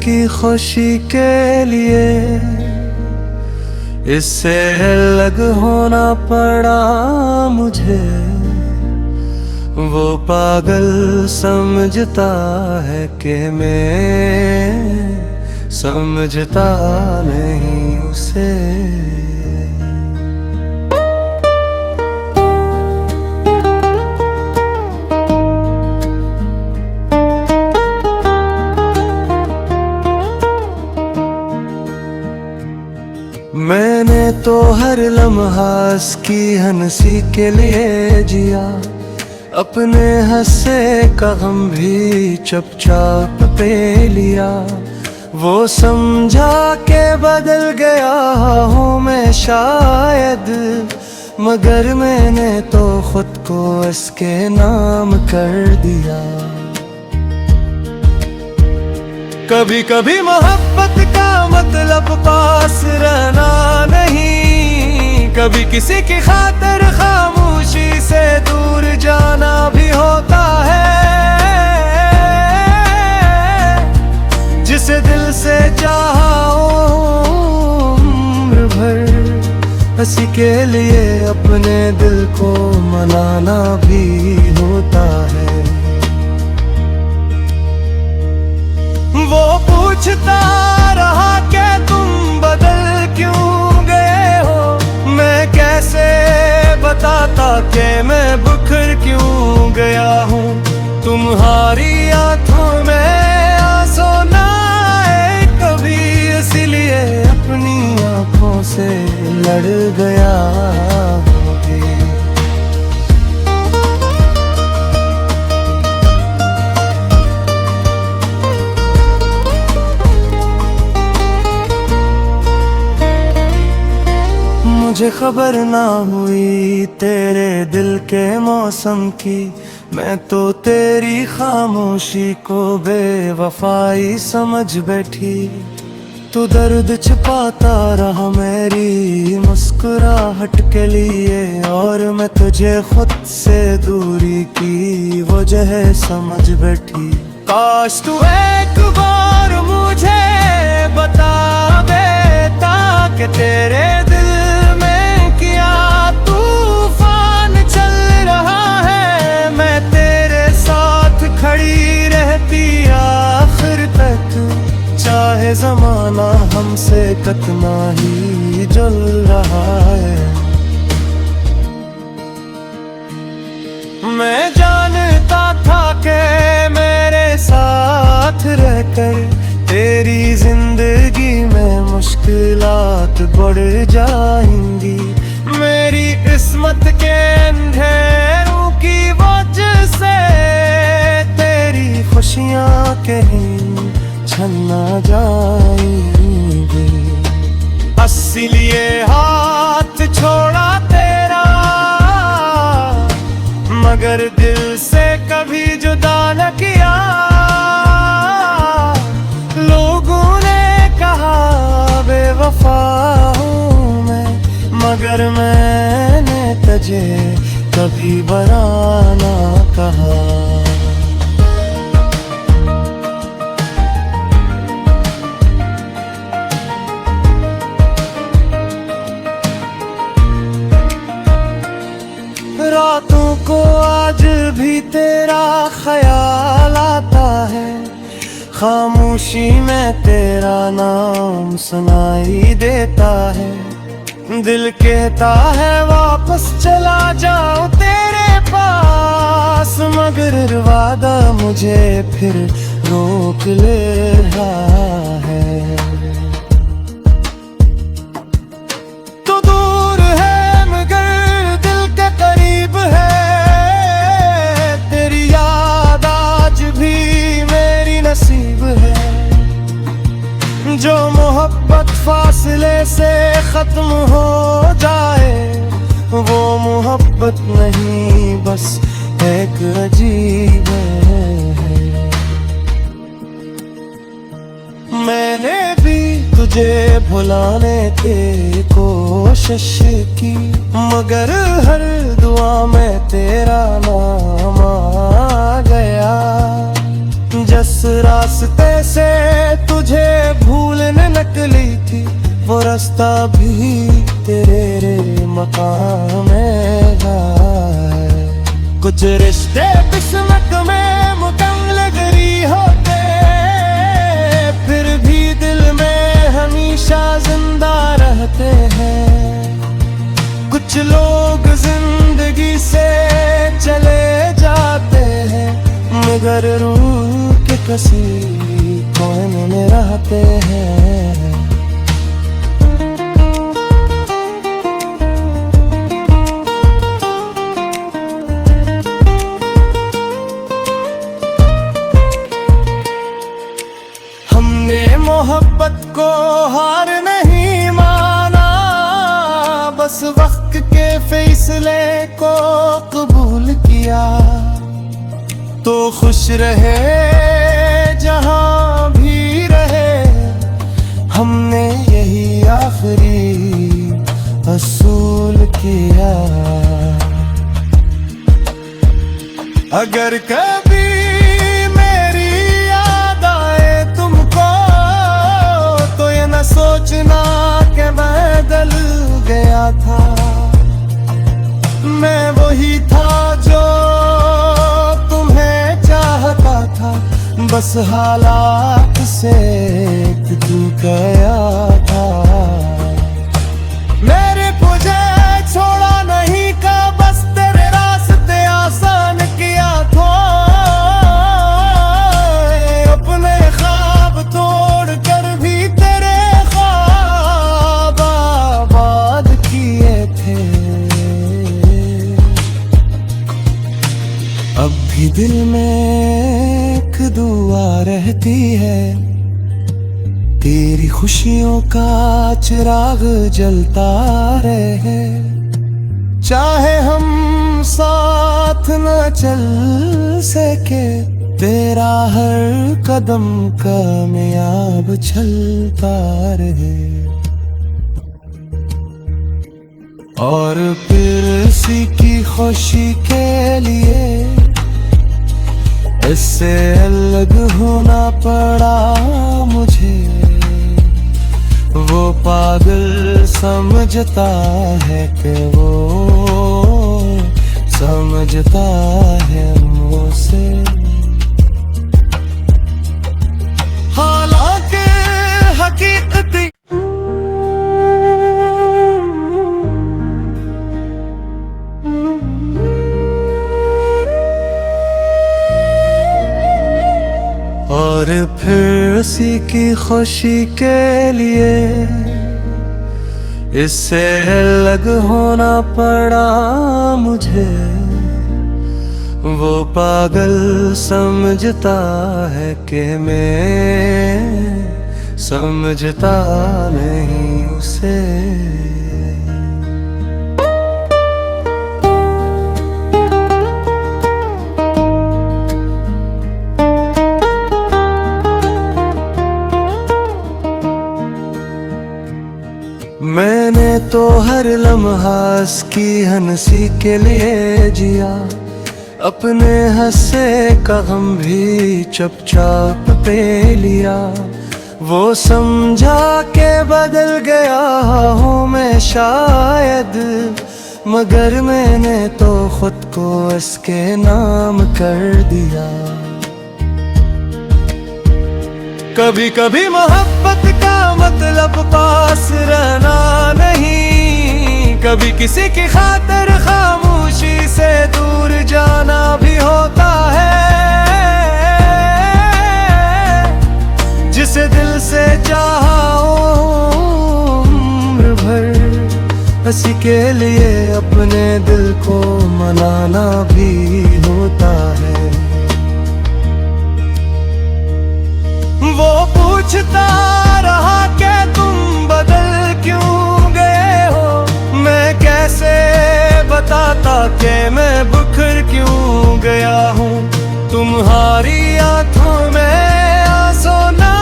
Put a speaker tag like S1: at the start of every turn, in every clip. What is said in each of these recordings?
S1: की खुशी के लिए इससे अलग होना पड़ा मुझे। वो पागल समझता है कि मैं समझता नहीं उसे। मैंने तो हर लम्हा उसकी हंसी के लिए जिया, अपने हंसे का गम भी चुपचाप पे लिया। वो समझा के बदल गया हूँ मैं शायद, मगर मैंने तो खुद को इसके नाम कर दिया। कभी कभी मोहब्बत का मतलब पास रहना नहीं, कभी किसी की खातिर खामोशी से दूर जाना भी होता है। जिसे दिल से चाहा उम्र भर, उसी के लिए अपने दिल को मनाना भी होता है। वो पूछता रहा कि तुम बदल क्यों गए हो, मैं कैसे बताता कि मैं बिखर क्यों गया हूँ। तुम्हारी आंखों में आंसू ना आए कभी, इसलिए अपनी आंखों से लड़ गया हूँ। मुझे खबर ना हुई तेरे दिल के मौसम की, मैं तो तेरी खामोशी को बेवफाई समझ बैठी। तू दर्द छिपाता रहा मेरी मुस्कुराहट के लिए, और मैं तुझे खुद से दूरी की वजह समझ बैठी। काश तू एक बार मुझे बता देता कि तेरे दिल खड़ी रहती आखिर तक, चाहे जमाना हमसे कितना ही जल रहा है। मैं जानता था कि मेरे साथ रहकर तेरी जिंदगी में मुश्किलात बढ़ जाएंगी। मेरी किस्मत के अंधेरों की वजह से खुशियाँ कहीं छन्ना जाएंगी। इसीलिए हाथ छोड़ा तेरा, मगर दिल से कभी जुदा न किया। लोगों ने कहा बेवफा हूँ मैं, मगर मैंने तुझे कभी बुरा ना कहा। रातों को आज भी तेरा ख्याल आता है, खामोशी में तेरा नाम सुनाई देता है। दिल कहता है वापस चला जाऊं तेरे पास, मगर वादा मुझे फिर रोक ले रहा है। जो मोहब्बत फासले से खत्म हो जाए, वो मोहब्बत नहीं बस एक अजीब है। मैंने भी तुझे भुलाने की कोशिश की, मगर हर दुआ में तेरा नाम आ गया। जिस रास्ते से तुझे भूलने निकली थी, वो रास्ता भी तेरे मकाम में है। कुछ रिश्ते किस्मत में मुकम्मल गरी होते, फिर भी दिल में हमेशा जिंदा रहते हैं। कुछ लोग जिंदगी से चले जाते हैं, मगर रूह के किसी कोने में रहते हैं। हमने मोहब्बत को हार नहीं माना, बस वक्त के फैसले को कबूल किया। तो खुश रहे जहां भी रहे, हमने यही आखिरी असूल किया। अगर कभी मेरी याद आए तुमको, तो ये न सोचना कि मैं बदल गया था। मैं वही था जो तुम्हें चाहता था, बस हालात से तू गया था। मेरे मुझे छोड़ा नहीं का, बस तेरे रास्ते आसान किया था। अपने ख्वाब तोड़ कर भी तेरे ख्वाब आबाद किए थे। अब भी दिल में एक दुआ रहती है, तेरी खुशियों का चिराग जलता रहे। चाहे हम साथ न चल सके, तेरा हर कदम कामयाब चलता रहे। और फिर इसी की खुशी के लिए इससे अलग होना पड़ा मुझे। वो पागल समझता है कि वो समझता है मुझसे। हालांकि हकीकत और फिर उसी की खुशी के लिए इससे अलग होना पड़ा मुझे। वो पागल समझता है कि मैं समझता नहीं उसे। मैंने तो हर लम्हा की हंसी के लिए जिया, अपने हंसे का गम भी चुपचाप पे लिया। वो समझा के बदल गया हूँ मैं शायद, मगर मैंने तो खुद को इसके नाम कर दिया। कभी कभी मोहब्बत का मतलब पास रहना नहीं, कभी किसी की खातिर खामोशी से दूर जाना भी होता है। जिसे दिल से चाहा उम्र भर, उसी के लिए अपने दिल को मनाना भी होता है। वो पूछता रहा कि तुम बदल क्यों गए हो, मैं कैसे बताता कि मैं बिखर क्यों गया हूँ। तुम्हारी आंखों में आंसू ना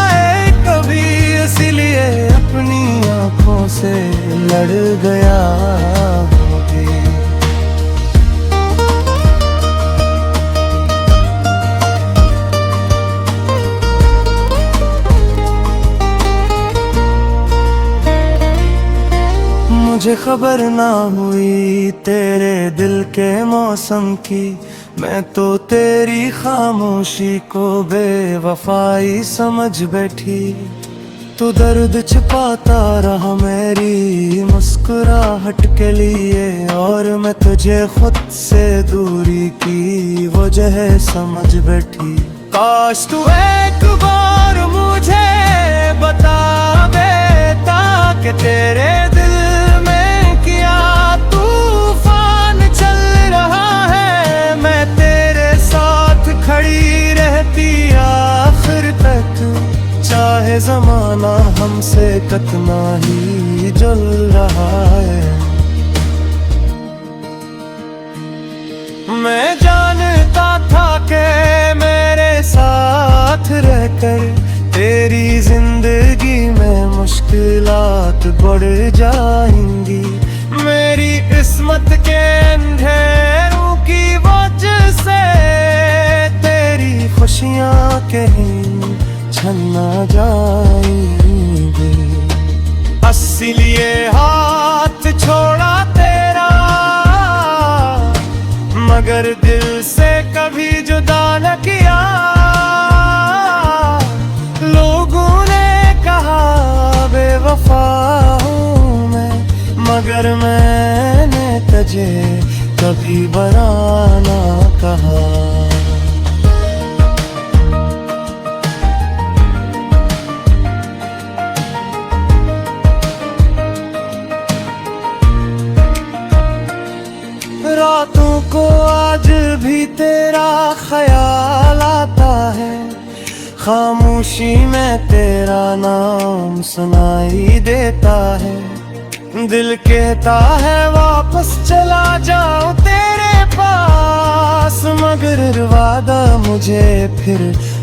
S1: आए कभी, इसलिए अपनी आंखों से लड़ गया होगी। मुझे खबर ना हुई तेरे दिल के मौसम की, मैं तो तेरी खामोशी को बेवफाई समझ बैठी। तू दर्द छिपाता रहा मेरी मुस्कुराहट के लिए, और मैं तुझे खुद से दूरी की वजह समझ बैठी। काश तू एक बार मुझे बता देता कि तेरे दिल में क्या तूफान चल रहा है। मैं तेरे साथ खड़ी रहती आखिर तक, चाहे जमाना हमसे कितना ही जल रहा है। मैं जानता था कि मेरे साथ रहकर तेरी जिंदगी में मुश्किलात बढ़ जाएंगी। मेरी किस्मत के अंधेरों की वजह से तेरी खुशियां कहीं छना जाएंगे। इसीलिए हाथ छोड़ा तेरा, मगर दिल से कभी जुदा न किया। लोगों ने कहा बेवफा हूँ मैं, मगर मैंने तुझे कभी बुरा ना कहा। रातों को आज भी तेरा ख्याल आता है, खामोशी में तेरा नाम सुनाई देता है। दिल कहता है वापस चला जाऊं तेरे पास, मगर वादा मुझे फिर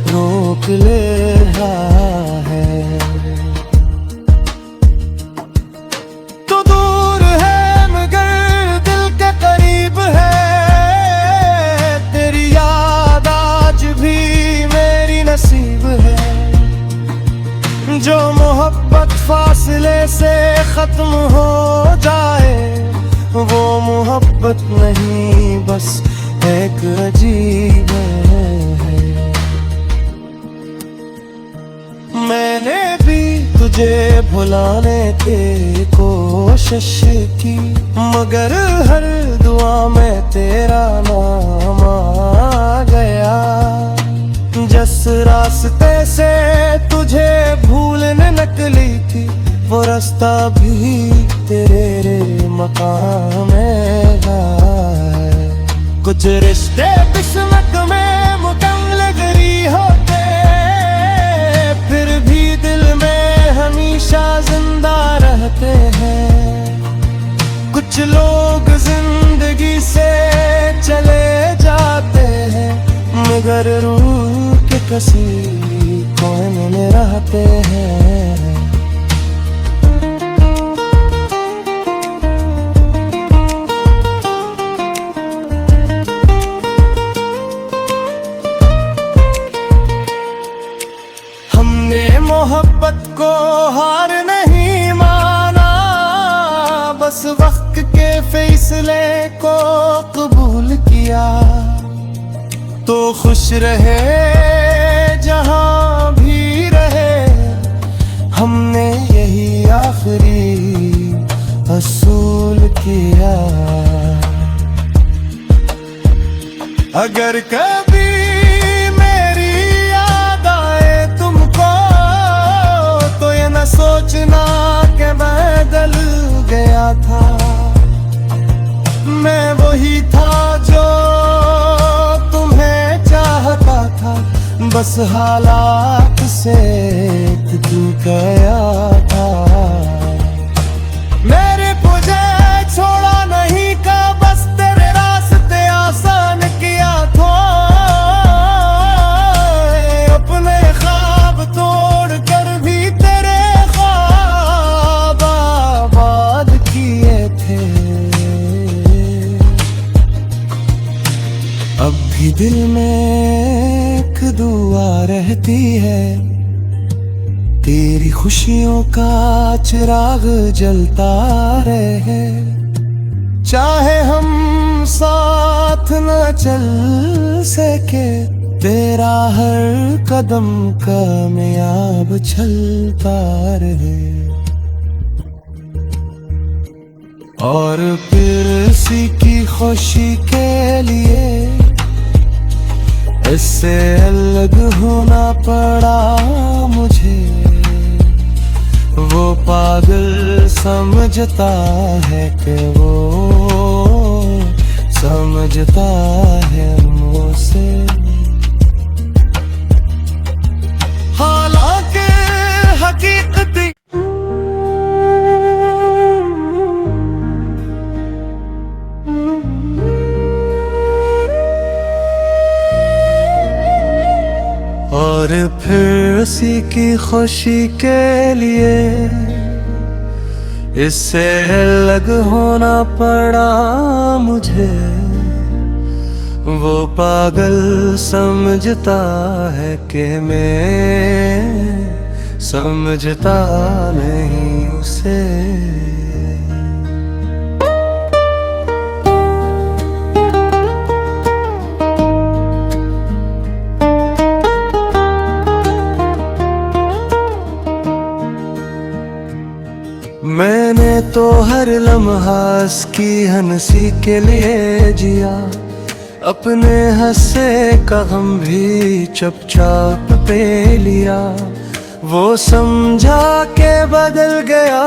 S1: रोक ले रहा है। तो दूर है मगर दिल के करीब है, तेरी याद आज भी मेरी नसीब है। जो मोहब्बत फासले से खत्म हो जाए, वो मोहब्बत नहीं बस एक अजीब है। मैंने भी तुझे भुलाने की कोशिश की, मगर हर दुआ में तेरा नाम आ गया। जिस रास्ते से तुझे भूलने निकली थी, वो रास्ता भी तेरे मकाम में है। कुछ रिश्ते किस्मत में मुकम्मल गरी होते, फिर भी दिल में हमेशा जिंदा रहते हैं। कुछ लोग जिंदगी से चले जाते हैं, मगर रूह के किसी कोने में रहते हैं। हमने मोहब्बत को हार नहीं माना, बस वक्त के फैसले को कबूल किया। तो खुश रहे जहां भी रहे, हमने यही आखिरी असूल किया। अगर कभी मेरी याद आए तुमको, तो ये न सोचना कि मैं बदल गया था। मैं वही था जो बस हालात से तू गया था। मेरे मुझे छोड़ा नहीं का, बस तेरे रास्ते आसान किया था। अपने ख्वाब तोड़ कर भी तेरे ख्वाब आबाद किए थे। अब भी दिल में दुआ रहती है, तेरी खुशियों का चिराग जलता रहे, चाहे हम साथ न चल सके, तेरा हर कदम कामयाब चलता रहे। और फिर इसी की खुशी के लिए इससे अलग होना पड़ा मुझे। वो पागल समझता है कि वो समझता है मुझसे, हालांकि हकीकत और फिर उसी की खुशी के लिए इससे अलग होना पड़ा मुझे। वो पागल समझता है कि मैं समझता नहीं उसे। मैंने तो हर लम्हा की हंसी के लिए जिया, अपने हंसे का गम भी चुपचाप पे लिया। वो समझा के बदल गया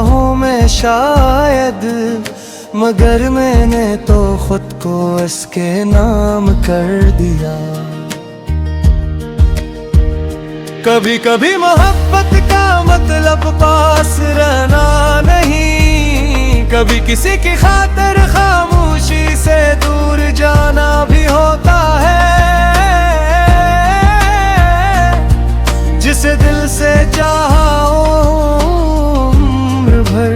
S1: हूँ मैं शायद, मगर मैंने तो खुद को इसके नाम कर दिया। कभी कभी मोहब्बत का मतलब पास रहना नहीं, कभी किसी की खातिर खामोशी से दूर जाना भी होता है। जिसे दिल से चाहा उम्र भर,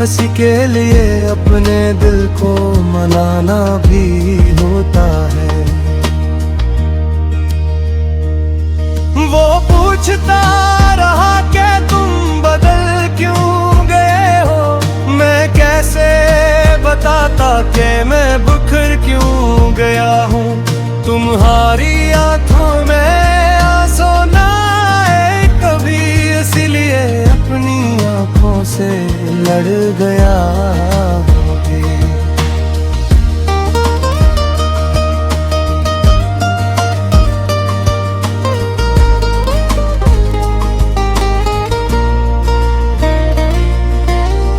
S1: हंसी के लिए अपने दिल को मनाना भी होता है। वो पूछता रहा कि तुम बदल क्यों गए हो, मैं कैसे बताता कि मैं बिखर क्यों गया हूँ। तुम्हारी आंखों में आंसू ना आए कभी, इसलिए अपनी आंखों से लड़ गया हूँ।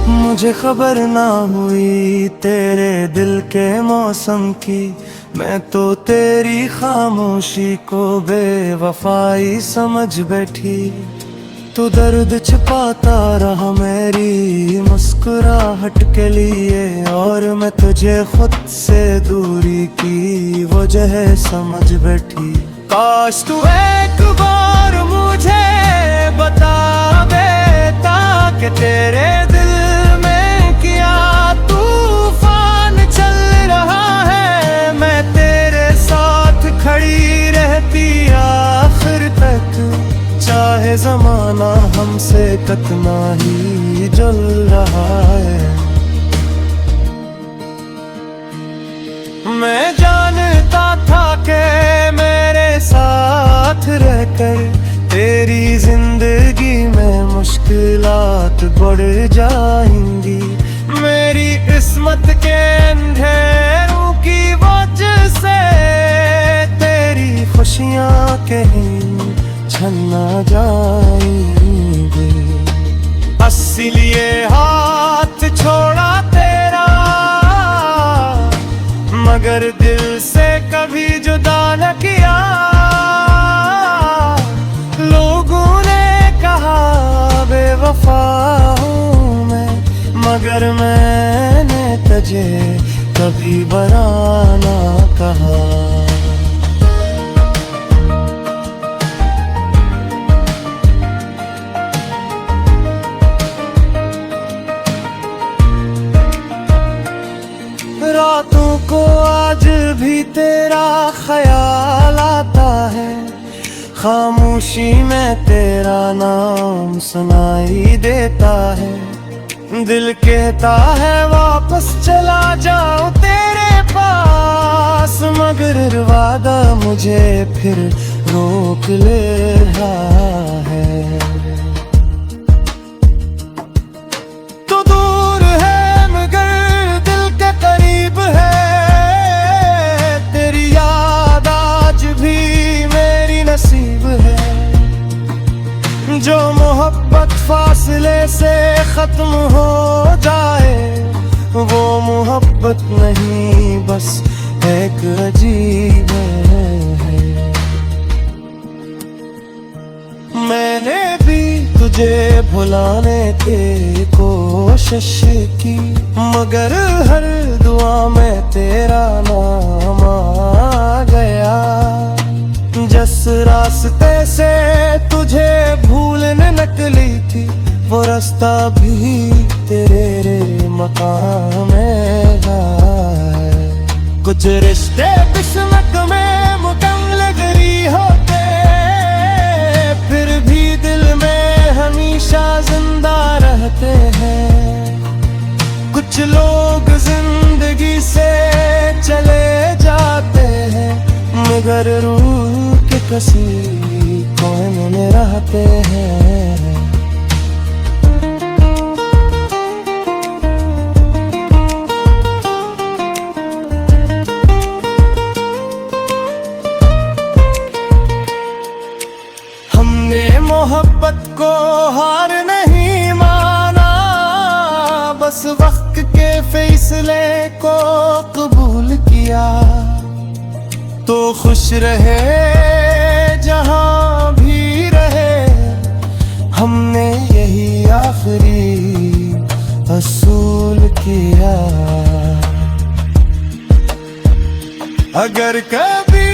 S1: मुझे खबर ना हुई तेरे दिल के मौसम की, मैं तो तेरी खामोशी को बेवफाई समझ बैठी। तू दर्द छिपाता रहा मेरी मुस्कुराहट के लिए, और मैं तुझे खुद से दूरी की वजह समझ बैठी। काश तू एक बार मुझे बता देता कि तेरे दिल में क्या तूफान चल रहा है। मैं तेरे साथ खड़ी रहती आखिर तक, चाहे जमाना हमसे कितना ही जल रहा है। मैं जानता था कि मेरे साथ रहकर तेरी जिंदगी में मुश्किलात बढ़ जाएंगी। मेरी किस्मत के अंधेरों की वजह से तेरी खुशियाँ कहीं छन ना जाएंगी। इसीलिए हाथ छोड़ा तेरा, मगर दिल से कभी जुदा न किया। लोगों ने कहा बेवफा हूँ मैं, मगर मैंने तुझे कभी बुरा ना कहा। रातों को आज भी तेरा ख्याल आता है, खामोशी में तेरा नाम सुनाई देता है। दिल कहता है वापस चला जाऊं तेरे पास, मगर वादा मुझे फिर रोक ले रहा है। तो दूर है मगर दिल के करीब है, तेरी याद आज भी मेरी नसीब है। जो मोहब्बत फासले से खत्म हो जाए, वो मोहब्बत नहीं बस एक अजीब है। मैंने भी तुझे भुलाने की कोशिश की, मगर हर दुआ में तेरा नाम आ गया। जिस रास्ते से तुझे भूलने निकली थी, वो रास्ता भी तेरे मकाम में है। कुछ रिश्ते किस्मत में मुकम्मल गरी होते, फिर भी दिल में हमेशा जिंदा रहते हैं। कुछ लोग जिंदगी से चले जाते हैं, मगर रूह के किसी कोने में रहते हैं। हमने मोहब्बत को हार नहीं माना, बस वक्त के फैसले को कबूल किया। तो खुश रहे जहां भी रहे, हमने यही आखिरी असूल किया। अगर कभी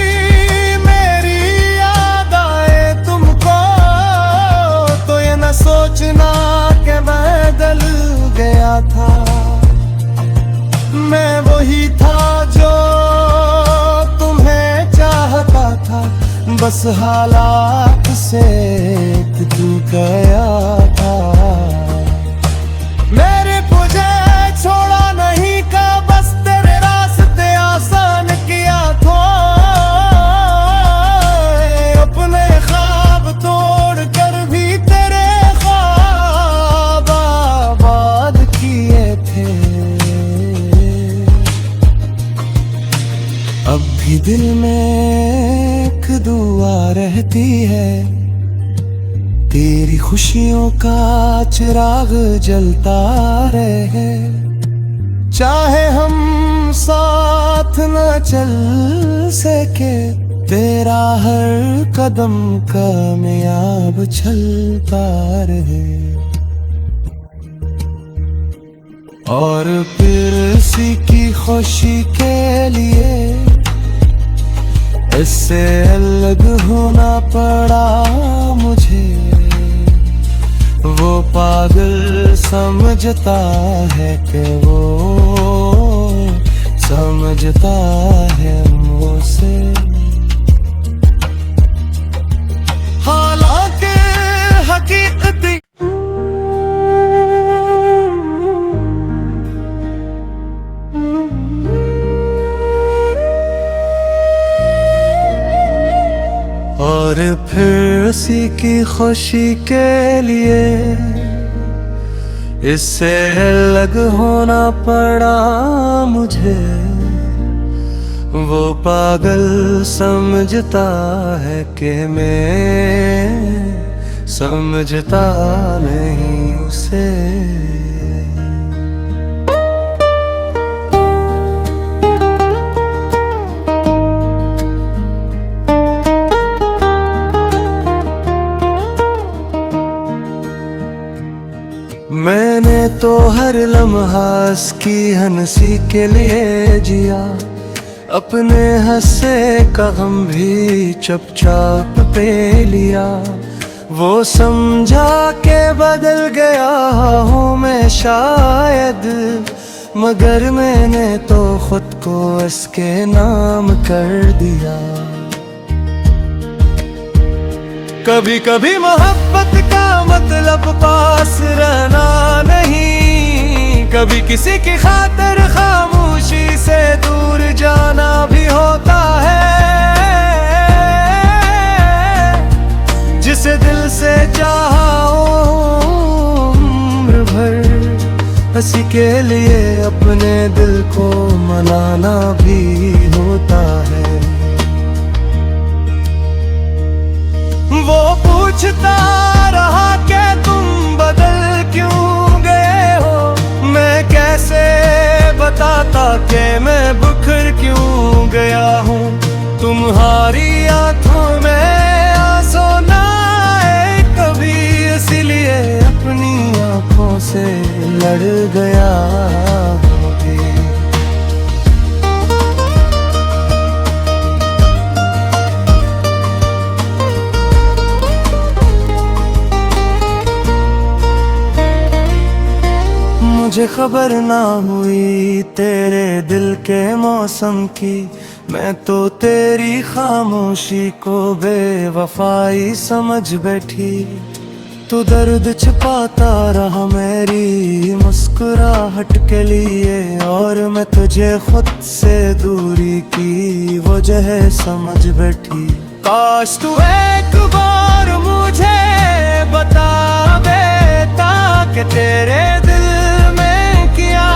S1: मेरी याद आए तुमको, तो ये न सोचना कि मैं बदल गया था। मैं वही था जो बस हालात से तू गया था। मेरे तुझे छोड़ा नहीं का, बस तेरे रास्ते आसान किया था। अपने ख्वाब तोड़ कर भी तेरे ख्वाब आबाद किए थे। अब भी दिल में दुआ रहती है, तेरी खुशियों का चिराग जलता रहे। चाहे हम साथ न चल सके, तेरा हर कदम कामयाब चलता रहे। और फिर इसी की खुशी के लिए इससे अलग होना पड़ा मुझे। वो पागल समझता है कि वो समझता है मुझसे, हालांकि हकीकत और फिर उसी की खुशी के लिए इससे अलग होना पड़ा मुझे। वो पागल समझता है कि मैं समझता नहीं उसे। मैंने तो हर लम्हा उसकी हंसी के लिए जिया, अपने हंसे का गम भी चुपचाप पे लिया। वो समझा के बदल गया हूँ मैं शायद, मगर मैंने तो खुद को उसके नाम कर दिया। कभी कभी मोहब्बत का मतलब पास रहना नहीं, कभी किसी की खातिर खामोशी से दूर जाना भी होता है। जिसे दिल से चाहा उम्र भर, किसी के लिए अपने दिल को मनाना भी होता है। वो पूछता रहा कि तुम बदल क्यों गए हो, मैं कैसे बताता कि मैं बिखर क्यों गया हूँ। तुम्हारी आंखों में आंसू ना आए कभी, इसलिए अपनी आंखों से लड़ गया भी। मुझे खबर ना हुई तेरे दिल के मौसम की, मैं तो तेरी खामोशी को बेवफाई समझ बैठी। तू दर्द छिपाता रहा मेरी मुस्कुराहट के लिए, और मैं तुझे खुद से दूरी की वजह समझ बैठी। काश तू एक बार मुझे बता देता कि तेरे दिल में क्या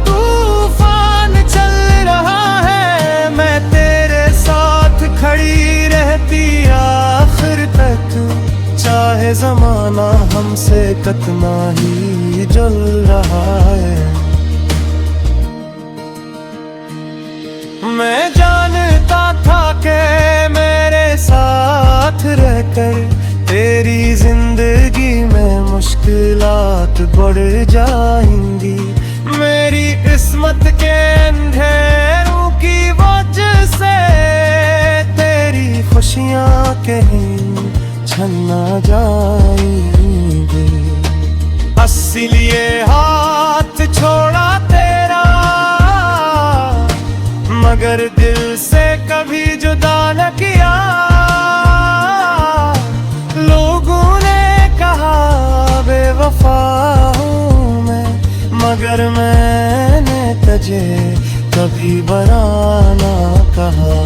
S1: तूफान चल रहा है। मैं तेरे साथ खड़ी रहती आखिर तक, चाहे जमाना हमसे कितना ही जल रहा है। मैं जानता था कि मेरे साथ रहकर तेरी जिंदगी में मुश्किलात बढ़ जाएंगी। मेरी किस्मत के अंधेरों की वजह से तेरी खुशियां कहीं छना जाएंगे। इसीलिए हाथ छोड़ा तेरा, मगर दिल से कभी जुदा न किया। लोगों ने कहा बेवफा हूँ मैं, मगर मैंने तुझे कभी बुरा ना कहा।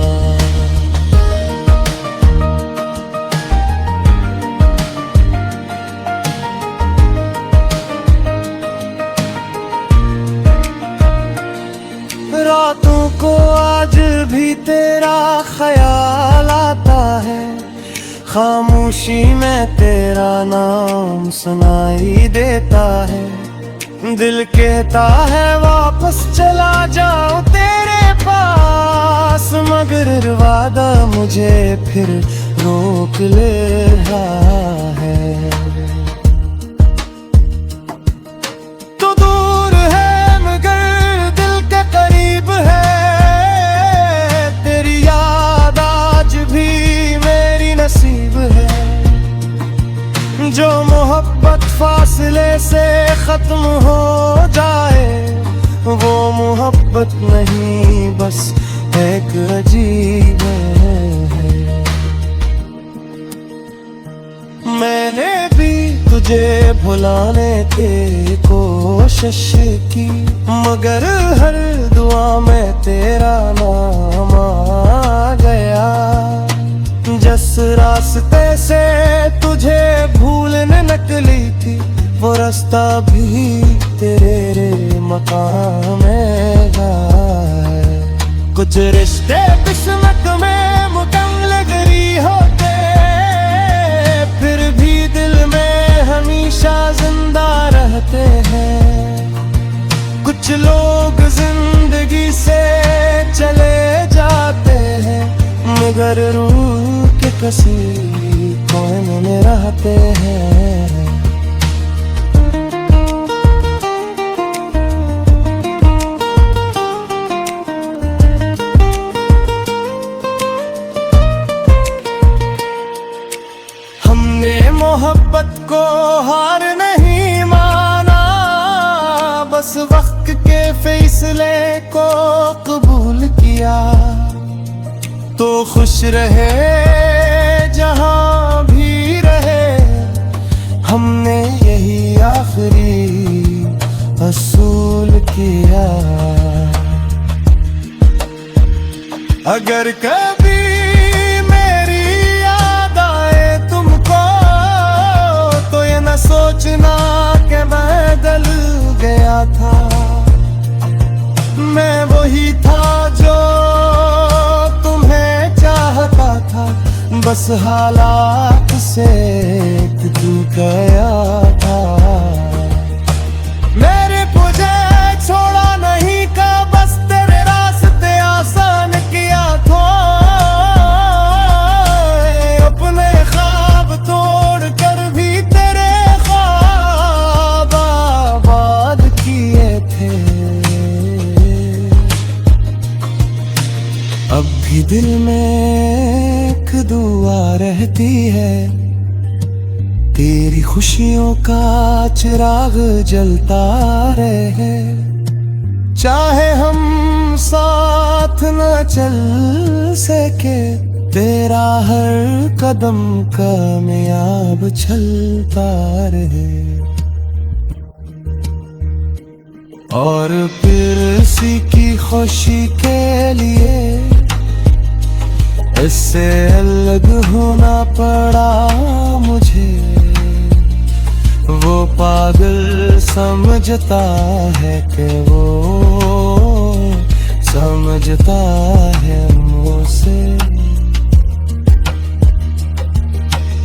S1: रातों को आज भी तेरा ख्याल आता है, खामोशी में तेरा नाम सुनाई देता है। दिल कहता है वापस चला जाऊं तेरे पास, मगर वादा मुझे फिर रोक ले रहा है। तो दूर है मगर दिल के करीब है, तेरी याद आज भी मेरी नसीब है। जो मोहब्बत फासले से खत्म हो जाए, वो मोहब्बत नहीं बस एक अजीब है। मैंने भी तुझे भुलाने की कोशिश की, मगर हर दुआ में तेरा नाम आ गया। जिस रास्ते से तुझे भूलने निकली थी, वो रास्ता भी तेरे मकाम में है। कुछ रिश्ते किस्मत में मुकम्मल गरी होते, फिर भी दिल में हमेशा जिंदा रहते हैं। कुछ लोग जिंदगी से चले जाते हैं, मगर रूह के किसी कोने में रहते हैं। हमने मोहब्बत को हार नहीं माना, बस वक्त के फैसले को कबूल किया। तो खुश रहे जहां भी आखिरी असूल किया। अगर कभी मेरी याद आए तुमको तो ये न सोचना कि मैं बदल गया था। मैं वही था जो तुम्हें चाहता था, बस हालात से टूट गया था। मेरे मुझे छोड़ा नहीं का, बस तेरे रास्ते आसान किया था। अपने ख्वाब तोड़ कर भी तेरे ख्वाब आबाद किए थे। अब भी दिल में एक दुआ रहती है, तेरी खुशियों का चिराग जलता रहे। चाहे हम साथ न चल सके, तेरा हर कदम कामयाब चलता रहे। और फिर इसी की खुशी के लिए इससे अलग होना पड़ा मुझे। वो पागल समझता है कि वो समझता है मुझसे।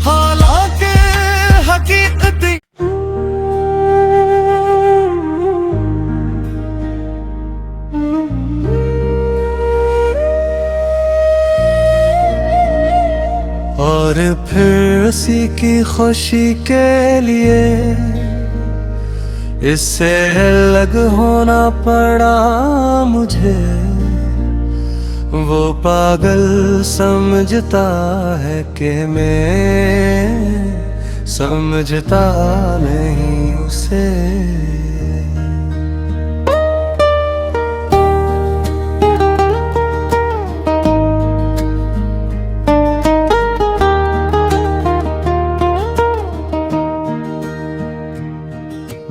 S1: हालांकि हकीकत और फिर उसी की खुशी के लिए इससे अलग होना पड़ा मुझे। वो पागल समझता है कि मैं समझता नहीं उसे।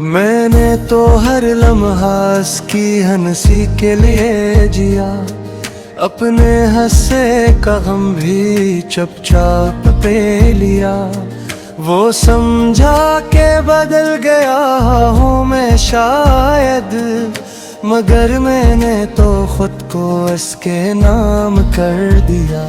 S1: मैंने तो हर लम्हा की हंसी के लिए जिया, अपने हंसे का गम भी चुपचाप पे लिया। वो समझा के बदल गया हूँ मैं शायद, मगर मैंने तो खुद को इसके नाम कर दिया।